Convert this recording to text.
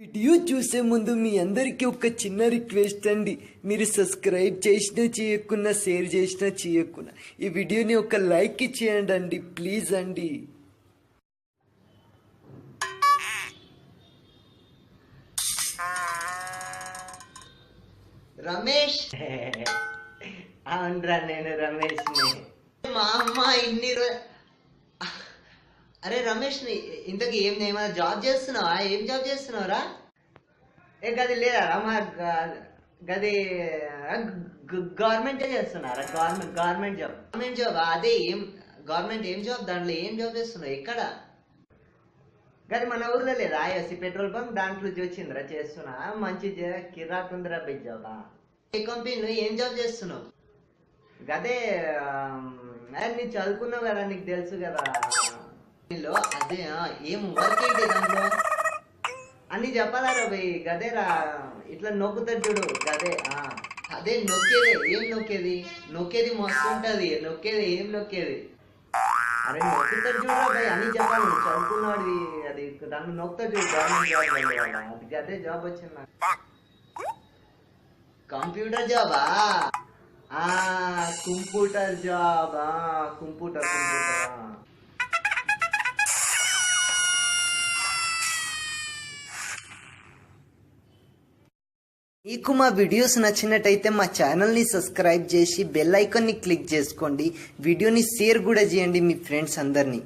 Video చూసే ముందు మీ అందరికీ ఒక చిన్న రిక్వెస్ట్ అండి. మీరు సబ్స్క్రైబ్ చేసినా చేయకున్నా, షేర్ చేసినా చేయకున్నా ఈ వీడియోని ఒక లైక్ ఇచ్చేయండి అండి, ప్లీజ్ అండి. రమేష్ అవునరా, నేను రమేష్ని. మా అమ్మ ఇన్ని అరే రమేష్ని, ఇంతకు ఏమైనా జాబ్ చేస్తున్నావా? ఏం జాబ్ చేస్తున్నావురా? గది లేదా మా గది గవర్నమెంటే చేస్తున్నారా? గవర్నమెంట్ జాబ్ అదే ఏం గవర్నమెంట్ ఏం జాబ్? దాంట్లో ఏం జాబ్ చేస్తున్నావు? ఎక్కడ? గది మన ఊర్లో లేదా ఐఎస్సి పెట్రోల్ బంక్, దాంట్లో వచ్చిందిరా చేస్తున్నా. మంచి కిరాకుందిరా బిగ్ జాబ్. ఏ కంపెనీలో ఏం జాబ్ చేస్తున్నావు? గదే నీ చదువుకున్నావు కదా, నీకు తెలుసు కదా. అదే ఏం వర్క్ ఏంటి దాంట్లో అన్ని చెప్పాలారా భయ్? గదేరా ఇట్లా నొక్కుతాడు చూడు, గదే అదే నొక్కేది. ఏం నొక్కేది? నొక్కేది మస్తు ఉంటది. నొక్కేది ఏం నొక్కేది? అరే నొక్కుతాడు చూడరా భయ్, అన్ని చెప్పాలి. చదువుకున్నాడు అది, దాన్ని నొక్కుతాడు చూడు. గవర్నమెంట్ జాబ్ అది గదే జాబ్ వచ్చింది నాకు. కంప్యూటర్ జాబా? Computer job. కంప్యూటర్ మీకు మా వీడియోస్ నచ్చినట్టయితే మా ఛానల్ని సబ్స్క్రైబ్ చేసి బెల్ ఐకాన్ని క్లిక్ చేసుకోండి. వీడియోని షేర్ కూడా చేయండి మీ ఫ్రెండ్స్ అందరినీ.